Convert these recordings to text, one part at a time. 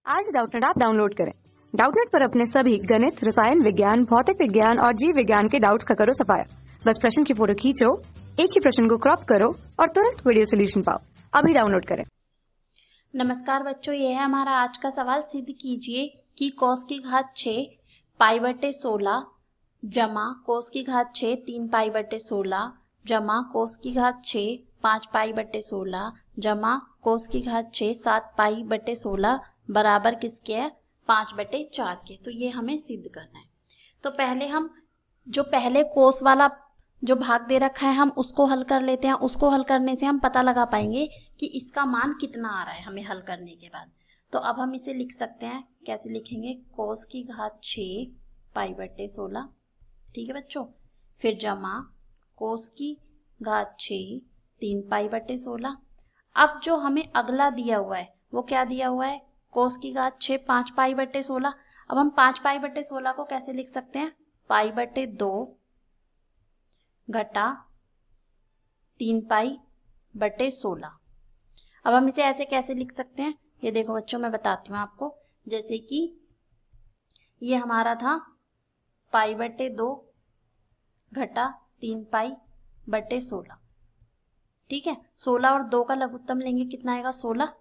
आज Doubtnut app download करें। Doubtnut पर अपने सभी गणित, रसायन विज्ञान, भौतिक विज्ञान और जीव विज्ञान के डाउट्स का करो सफाया। बस प्रश्न की फोटो खींचो, एक ही प्रश्न को क्रॉप करो और तुरंत वीडियो सोल्यूशन पाओ। अभी डाउनलोड करें। नमस्कार बच्चों, ये है हमारा आज का सवाल। सिद्ध कीजिए कि cos की घात 6 पाई/16 जमा cos की घात 6 3 पाई/16 जमा cos की घात 6 5 पाई/16 जमा cos की घात 6 7 पाई/16 बराबर किसके है? 5/4 के। तो ये हमें सिद्ध करना है। तो पहले हम जो पहले cos वाला जो भाग दे रखा है हम उसको हल कर लेते हैं। उसको हल करने से हम पता लगा पाएंगे कि इसका मान कितना आ रहा है हमें हल करने के बाद। तो अब हम इसे लिख सकते हैं। कैसे लिखेंगे? cos की घात 6 पाई/16, ठीक है बच्चों। फिर जमा cos की घात 6 3 पाई/16। अब जो हमें अगला दिया हुआ है वो क्या दिया हुआ है? cos की घात 6 5 पाई/16। अब हम 5 पाई/16 को कैसे लिख सकते हैं? पाई/2 घटा 3 पाई/16। अब हम इसे ऐसे कैसे लिख सकते हैं? ये देखो बच्चों, मैं बताती हूँ आपको। जैसे कि ये हमारा था पाई/2 घटा 3 पाई/16, ठीक है। 16 और 2 का लघुत्तम लेंगे, कितना आएगा? 16।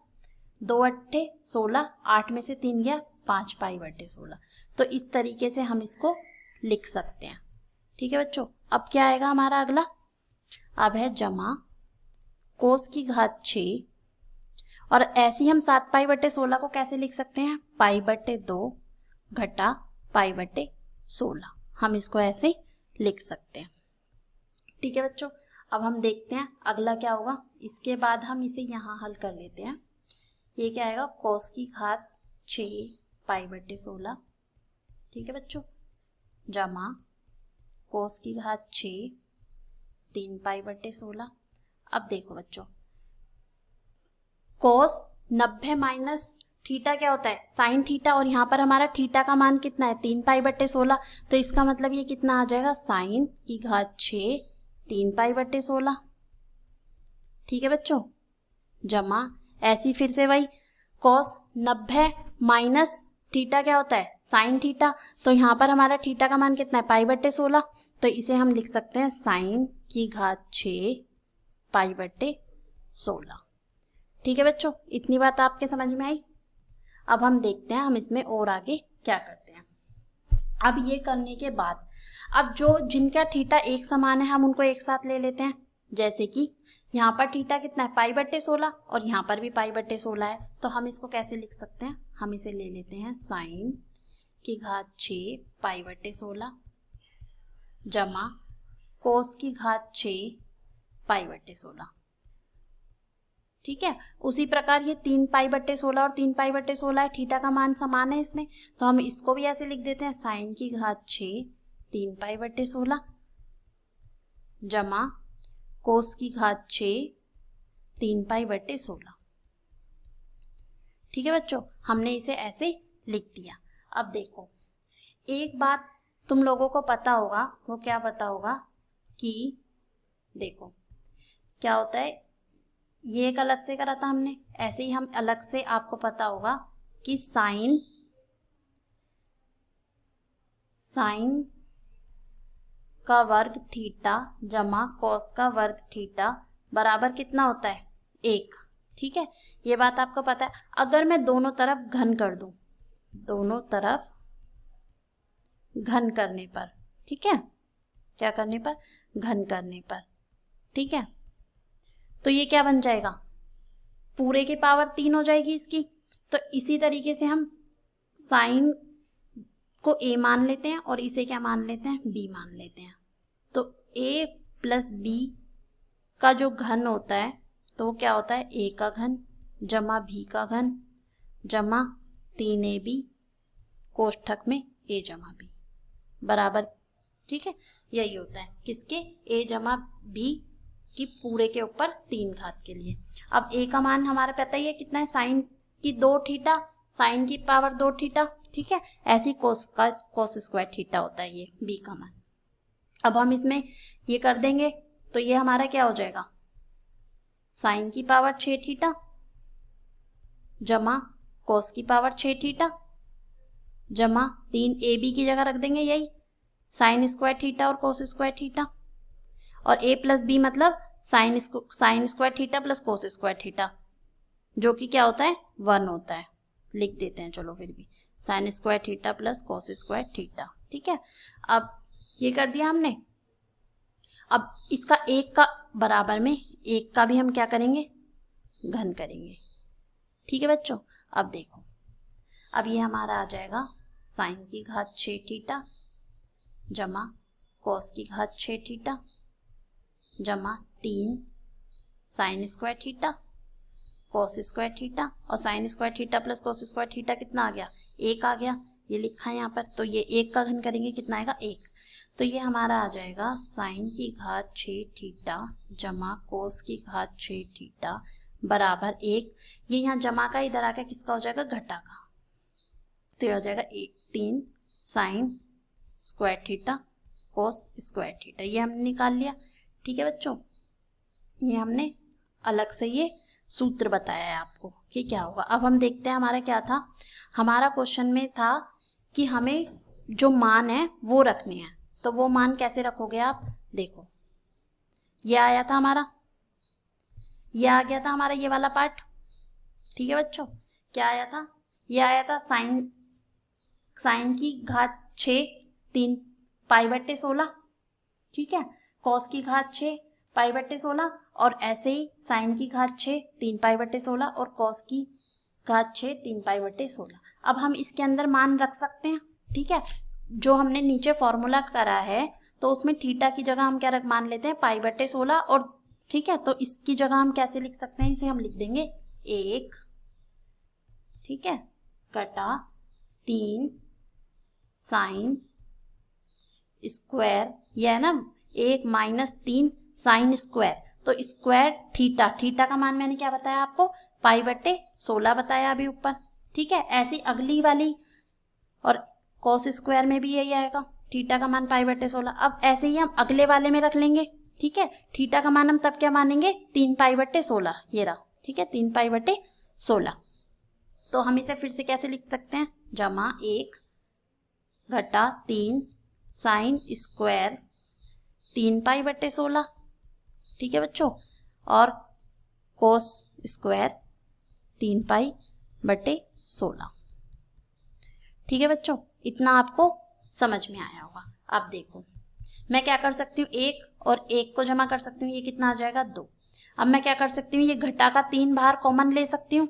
2 अट्ठे 16, 8 में से 3 गया 5 पाई/16। तो इस तरीके से हम इसको लिख सकते हैं, ठीक है बच्चों। अब क्या आएगा हमारा अगला? अब है जमा cos की घात 6, और ऐसे ही हम 7 पाई/16 को कैसे लिख सकते हैं? पाई/2 घटा पाई/16। हम इसको ऐसे लिख सकते हैं, ठीक है बच्चों। अब हम देखते हैं अगला क्या होगा। इसके बाद हम इसे यहाँ हल कर लेते हैं। ये क्या आएगा? cos की घात 6 पाई/16, ठीक है बच्चों, जमा cos की घात 6 3 पाई/16। अब देखो बच्चों, cos 90 माइनस थीटा क्या होता है? Sine theta. और यहाँ पर हमारा थीटा का मान कितना है? 3 पाई/16। तो इसका मतलब ये कितना आ जाएगा? साइन की घात 6 3 पाई/16, ठीक है बच्चों, जमा ऐसी फिर से वही cos 90 माइनस थीटा क्या होता है? Sine theta. तो यहाँ पर हमारा थीटा का मान कितना है? पाई/16। तो इसे हम लिख सकते हैं साइन की घात 6 पाई/16, ठीक है बच्चों। इतनी बात आपके समझ में आई। अब हम देखते हैं हम इसमें और आगे क्या करते हैं। अब ये करने के बाद अब जो जिनका थीटा एक समान है हम उनको एक साथ ले लेते हैं। जैसे कि यहाँ पर थीटा कितना है? पाई/16, और यहाँ पर भी पाई/16 है। तो हम इसको कैसे लिख सकते हैं? हम इसे ले लेते हैं साइन की घात 6 पाई/16 जमा cos की घात 6 पाई/16, ठीक है। उसी प्रकार ये 3 पाई/16 और 3 पाई/16 है, थीटा का मान समान है इसमें। तो हम इसको भी ऐसे लिख देते हैं साइन की घात 6 3 पाई/16 जमा cos की घात 6 3 पाई/16, ठीक है बच्चों। हमने इसे ऐसे लिख दिया। अब देखो, एक बात तुम लोगों को पता होगा, वो क्या पता होगा कि देखो क्या होता है, ये एक अलग से करा था हमने, ऐसे ही हम अलग से आपको पता होगा कि साइन का वर्ग थीटा जमा कॉस का वर्ग थीटा बराबर कितना होता है? 1, ठीक है। ये बात आपको पता है। अगर मैं दोनों तरफ घन कर दूं, दोनों तरफ घन करने पर, ठीक है, क्या करने पर? घन करने पर, ठीक है। तो ये क्या बन जाएगा? पूरे की पावर 3 हो जाएगी इसकी। तो इसी तरीके से हम साइन को a मान लेते हैं और इसे क्या मान लेते हैं? b मान लेते हैं। तो a प्लस b का जो घन होता है तो वो क्या होता है? a का घन जमा b का घन जमा 3ab कोष्ठक में a जमा b बराबर, ठीक है, यही होता है किसके? a जमा b की पूरे के ऊपर 3 घात के लिए। अब a का मान हमारा पता ही है कितना है? साइन की 2 थीटा, साइन की पावर 2 थीटा, ठीक है। ऐसी कोस का कोस स्क्वायर थीटा होता है ये b का मान। अब हम इसमें ये कर देंगे तो ये हमारा क्या हो जाएगा? साइन की पावर 6 थीटा जमा कोस की पावर 6 थीटा जमा 3 ए बी की जगह रख देंगे यही साइन स्क्वायर थीटा और कोस स्क्वायर थीटा, और ए प्लस बी मतलब sign square theta plus cos square theta, जो कि क्या होता है 1 होता है। लिख देते हैं चलो फिर भी sign square theta plus cos square theta. ठीक है, अब ये कर दिया हमने। अब इसका एक का बराबर में एक का भी हम क्या करेंगे, घन करेंगे। ठीक है बच्चों, अब देखो, अब ये हमारा आ जाएगा साइन की घात 6 थीटा जमा कॉस की घात 6 थीटा जमा 3 sine square theta cos square theta, और sine square theta plus cos square theta कितना आ गया, 1 आ गया, ये लिखा है यहाँ पर। तो ये 1 का घन करेंगे कितना आएगा, 1। तो ये हमारा आ जाएगा साइन की घात 6 थीटा जमा कोस की घात 6 थीटा बराबर 1। ये यहाँ जमा का इधर आकर किसका हो जाएगा, घटा का। तो ये हो जाएगा 3 sine square theta cos square theta, ये हमने निकाल लिया। ठीक है बच्चों, ये हमने अलग से ये सूत्र बताया है आपको कि क्या होगा। अब हम देखते हैं हमारा क्या था। हमारा क्वेश्चन में था कि हमें जो मान है वो रखने हैं, तो वो मान कैसे रखोगे आप, देखो ये आया था हमारा, ये आ गया था हमारा ये वाला पार्ट। ठीक है बच्चों, क्या आया था, ये आया था साइन की घात 6 3 पाई बट्टे 16। ठीक है, कॉस की घात 6 पाई बट्टे 16, और ऐसे ही साइन की घात 6 3 पाई बट्टे 16 और कॉस की घात 6 3 पाई बट्टे 16। अब हम इसके अंदर मान रख सकते हैं। ठीक है, जो हमने नीचे फॉर्मूला करा है तो उसमें थीटा की जगह हम क्या रख मान लेते हैं, पाई बट्टे 16। और ठीक है, तो इसकी जगह हम कैसे लिख सकते हैं, इसे हम लिख देंगे 1, ठीक है, कटा 3 साइन स्क्वायर, ये है ना 1 माइनस 3 साइन स्क्वायर, तो स्क्वायर थीटा, थीटा का मान मैंने क्या बताया आपको, पाई बट्टे 16 बताया अभी ऊपर। ठीक है, ऐसी अगली वाली, और कॉस स्क्वायर में भी यही आएगा, थीटा का मान पाई बट्टे 16। अब ऐसे ही हम अगले वाले में रख लेंगे। ठीक है, थीटा का मान हम तब क्या मानेंगे, 3 पाई बट्टे 16, ये रहा। ठीक है, 3 पाई बट्टे 16। तो हम इसे फिर से कैसे लिख सकते हैं, जमा 1 घटा 3 साइन स्क्वायर 3 पाई बट्टे 16। ठीक है बच्चों, और कोस स्क्वायर 3 पाई बट्टे 16। ठीक है बच्चों, इतना आपको समझ में आया होगा। अब देखो, मैं क्या कर सकती हूँ, 1 और 1 को जमा कर सकती हूँ, ये कितना आ जाएगा 2। अब मैं क्या कर सकती हूँ, ये घटा का 3 बाहर कॉमन ले सकती हूँ।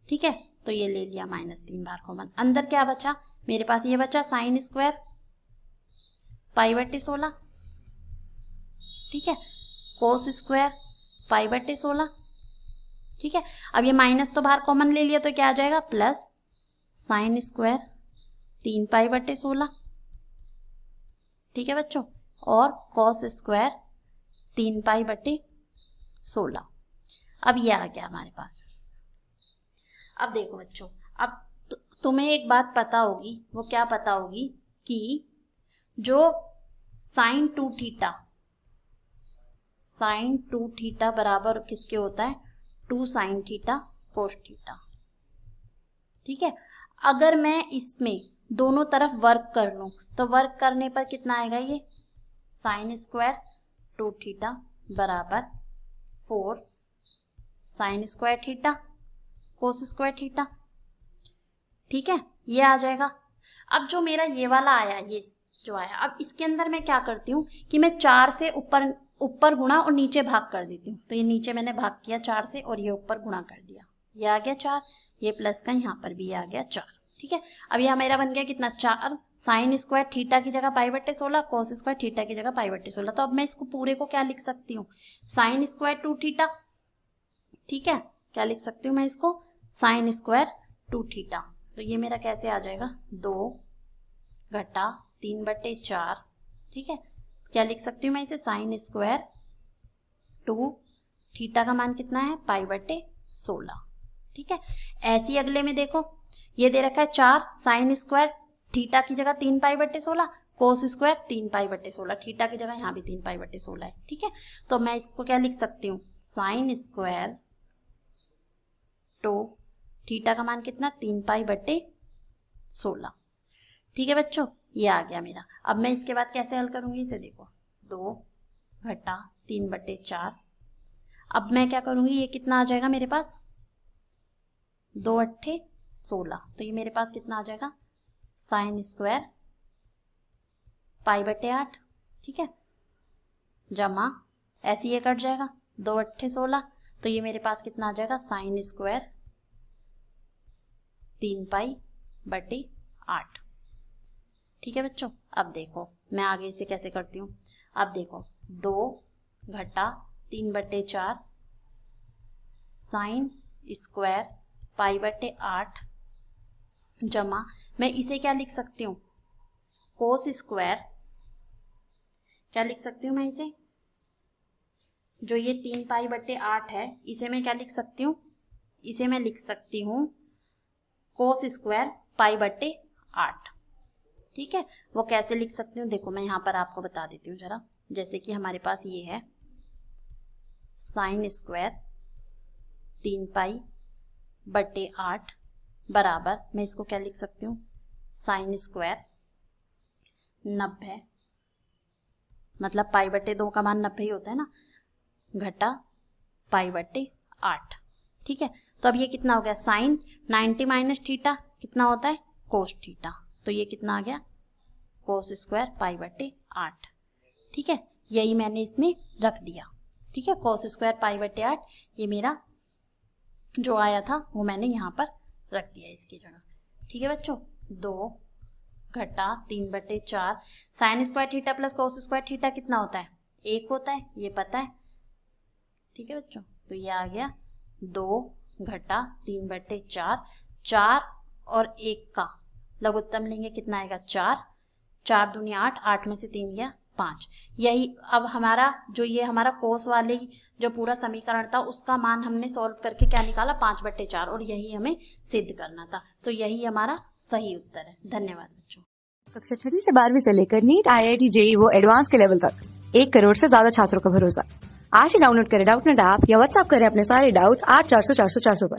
ठीक है, तो ये ले लिया -3 बाहर कॉमन, अंदर क्या बचा मेरे पास, ये बचा साइन स्क्वायर पाई बट्टे 16। ठीक है, कोस स्क्वायर पाई बट्टे 16। ठीक है, अब ये माइनस तो बाहर कॉमन ले लिया, तो क्या आ जाएगा, प्लस साइन स्क्वायर 3 पाई बट्टे 16। ठीक है बच्चों, और कॉस स्क्वायर 3 पाई बट्टे 16। अब ये आ गया हमारे पास। अब देखो बच्चों, अब तुम्हें एक बात पता होगी, वो क्या पता होगी कि जो साइन 2 थीटा बराबर किसके होता है, 2 साइन थीटा कोस थीटा। ठीक है, अगर मैं इसमें दोनों तरफ वर्क कर लूं तो वर्क करने पर कितना आएगा, ये साइन स्क्वायर 2 थीटा बराबर 4 sign square theta cos square theta. ठीक है, ये आ जाएगा। अब जो मेरा ये वाला आया, ये जो आया, अब इसके अंदर मैं क्या करती हूँ कि मैं 4 से ऊपर गुणा और नीचे भाग कर देती हूँ। तो ये नीचे मैंने भाग किया 4 से और ये ऊपर गुणा कर दिया, ये आ गया 4, ये प्लस का यहाँ पर भी आ गया 4। ठीक है, अब यह मेरा बन गया कितना, 4 साइन स्क्वायर थीटा की जगह पाई बट्टे 16, कोस स्क्वायर थीटा की जगह पाई बट्टे 16। तो अब मैं इसको पूरे को क्या लिख सकती हूँ, साइन स्क्वायर 2 थीटा। ठीक है, क्या लिख सकती हूँ मैं इसको, साइन स्क्वायर 2 थीटा। तो ये मेरा कैसे आ जाएगा, 2 घटा 3 बट्टे 4। ठीक है, क्या लिख सकती हूँ मैं इसे, साइन स्क्वायर 2 थीटा का मान कितना है, पाई बट्टे 16। ठीक है, ऐसी अगले में देखो, ये दे रखा है 4 साइन स्क्वायर थीटा की जगह 3 पाई बट्टे 16, कोस स्क्वायर 3 पाई बट्टे 16, थीटा की जगह यहाँ भी 3 पाई बट्टे 16 है। ठीक है, तो मैं इसको क्या लिख सकती हूँ, साइन स्क्वायर 2 थीटा का मान कितना 3π/16। ठीक है बच्चों, ये आ गया मेरा। अब मैं इसके बाद कैसे हल करूंगी इसे देखो, 2 घटा 3/4। अब मैं क्या करूंगी, ये कितना आ जाएगा मेरे पास, 2 अट्ठे 16, तो ये मेरे पास कितना आ जाएगा sin स्क्वायर π/8। ठीक है, जमा ऐसे ये कट जाएगा 2 अट्ठे 16, तो ये मेरे पास कितना आ जाएगा sin स्क्वायर 3π/8। ठीक है बच्चों, अब देखो मैं आगे इसे कैसे करती हूँ। अब देखो 2 घटा 3/4 sin स्क्वायर π/8 जमा, मैं इसे क्या लिख सकती हूँ, कोस स्क्वायर, क्या लिख सकती हूँ मैं इसे, जो ये 3π/8 है इसे मैं क्या लिख सकती हूँ, इसे मैं लिख सकती हूँ कोस स्क्वायर π/8। ठीक है, वो कैसे लिख सकती हूँ देखो, मैं यहाँ पर आपको बता देती हूँ जरा। जैसे कि हमारे पास ये है साइन स्क्वायर 3π/8 बराबर, मैं इसको क्या लिख सकती हूँ, साइन स्क्वायर 90, मतलब π/2 का मान 90 ही होता है ना, घटा π/8। ठीक है, तो अब ये कितना हो गया, साइन 90 माइनस थीटा कितना होता है, कोस थीटा, तो ये कितना आ गया कोस स्क्वायर π/8। ठीक है, यही मैंने इसमें रख दिया। ठीक है, कोस स्क्वायर π/8 ये मेरा जो आया था वो मैंने यहाँ पर रख दिया इसकी जगह। ठीक है बच्चों, 2 घटा 3/4 sign square theta plus cos square theta कितना होता है, 1 होता है, ये पता है। ठीक है बच्चों, तो ये आ गया 2 घटा 3/4, 4 और 1 का लघुत्तम लेंगे कितना आएगा 4, 4 दूनी 8, 8 में से 3 गया 5। यही अब हमारा जो ये हमारा कोस वाले जो पूरा समीकरण था उसका मान हमने सॉल्व करके क्या निकाला 5/4, और यही हमें सिद्ध करना था, तो यही हमारा सही उत्तर है। धन्यवाद बच्चों। कक्षा 6 से 12वीं से लेकर नीट, IIT, JEE वो एडवांस के लेवल तक 1 करोड़ से ज्यादा छात्रों का भरोसा। आज ही डाउनलोड करें डाउटनेट ऐप या व्हाट्सएप करें अपने सारे डाउट्स 8400 400 400 पर।